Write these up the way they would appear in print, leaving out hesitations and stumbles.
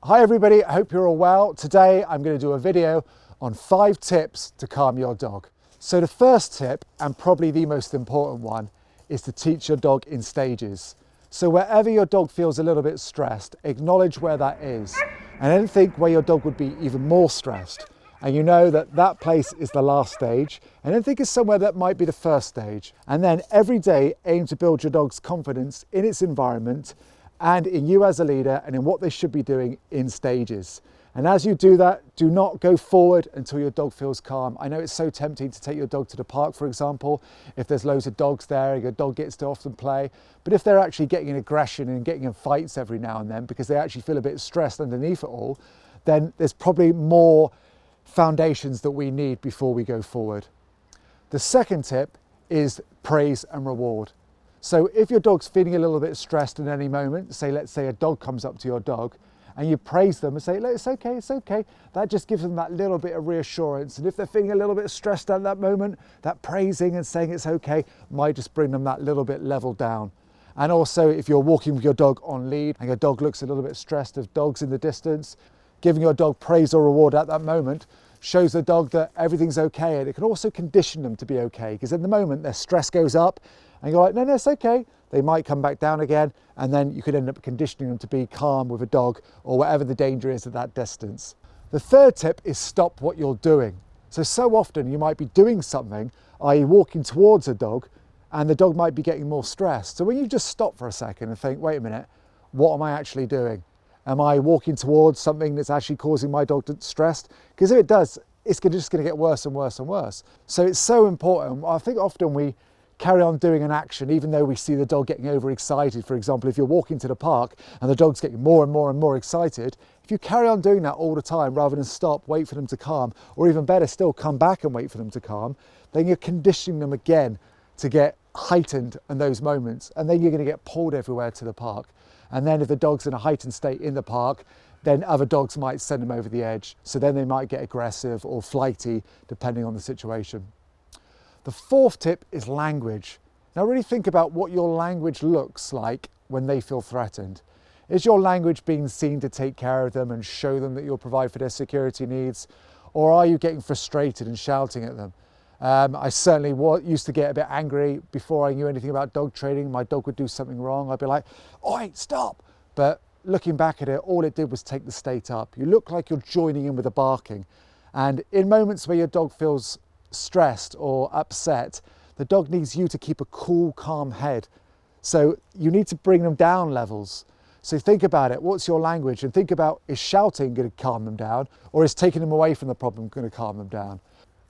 Hi everybody, I hope you're all well. Today I'm going to do a video on 5 tips to calm your dog. So the first tip, and probably the most important one, is to teach your dog in stages. So wherever your dog feels a little bit stressed, acknowledge where that is, and then think where your dog would be even more stressed. And you know that that place is the last stage, and then think of somewhere that might be the first stage. And then every day aim to build your dog's confidence in its environment and in you as a leader and in what they should be doing in stages. And as you do that, do not go forward until your dog feels calm. I know it's so tempting to take your dog to the park, for example, if there's loads of dogs there, your dog gets to often play. But if they're actually getting in aggression and getting in fights every now and then because they actually feel a bit stressed underneath it all, then there's probably more foundations that we need before we go forward. The second tip is praise and reward. So if your dog's feeling a little bit stressed at any moment, let's say a dog comes up to your dog and you praise them and say, look, it's okay. That just gives them that little bit of reassurance. And if they're feeling a little bit stressed at that moment, that praising and saying it's okay might just bring them that little bit level down. And also if you're walking with your dog on lead and your dog looks a little bit stressed, if dogs in the distance, giving your dog praise or reward at that moment shows the dog that everything's okay, and it can also condition them to be okay, because at the moment their stress goes up and you're like, no, it's okay. They might come back down again, and then you could end up conditioning them to be calm with a dog or whatever the danger is at that distance. The third tip is stop what you're doing. So often you might be doing something, i.e. walking towards a dog, and the dog might be getting more stressed. So when you just stop for a second and think, wait a minute, what am I actually doing? Am I walking towards something that's actually causing my dog to be stressed? Because if it does, it's just going to get worse and worse and worse. So it's so important. I think often we carry on doing an action even though we see the dog getting overexcited. For example, if you're walking to the park and the dog's getting more and more excited, if you carry on doing that all the time rather than stop, wait for them to calm, or even better still, come back and wait for them to calm, then you're conditioning them again to get heightened in those moments, and then you're going to get pulled everywhere to the park. And then if the dog's in a heightened state in the park, then other dogs might send them over the edge. So then they might get aggressive or flighty depending on the situation. The fourth tip is language. Now really think about what your language looks like when they feel threatened. Is your language being seen to take care of them and show them that you'll provide for their security needs? Or are you getting frustrated and shouting at them? I certainly used to get a bit angry before I knew anything about dog training. My dog would do something wrong. I'd be like, oi, stop. But looking back at it, all it did was take the state up. You look like you're joining in with the barking. And in moments where your dog feels stressed or upset, the dog needs you to keep a cool, calm head. So you need to bring them down levels. So think about it. What's your language? And think about, is shouting going to calm them down, or is taking them away from the problem going to calm them down?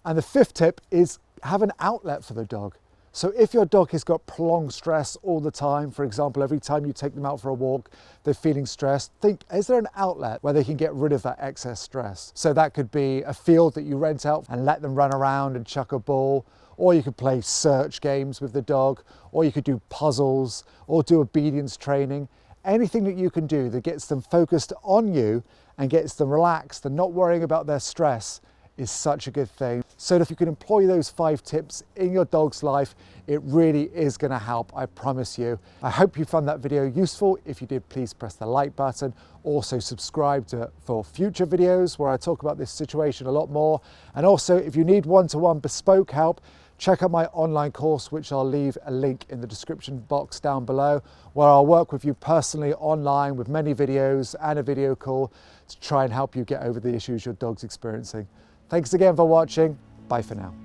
And the fifth tip is have an outlet for the dog. So if your dog has got prolonged stress all the time, for example, every time you take them out for a walk, they're feeling stressed, think, is there an outlet where they can get rid of that excess stress? So that could be a field that you rent out and let them run around and chuck a ball, or you could play search games with the dog, or you could do puzzles, or do obedience training. Anything that you can do that gets them focused on you and gets them relaxed and not worrying about their stress is such a good thing. So if you can employ those 5 tips in your dog's life, it really is going to help, I promise you. I hope you found that video useful. If you did, please press the like button. Also subscribe for future videos where I talk about this situation a lot more. And also, if you need one-to-one bespoke help, check out my online course, which I'll leave a link in the description box down below, where I'll work with you personally online with many videos and a video call to try and help you get over the issues your dog's experiencing. Thanks again for watching. Bye for now.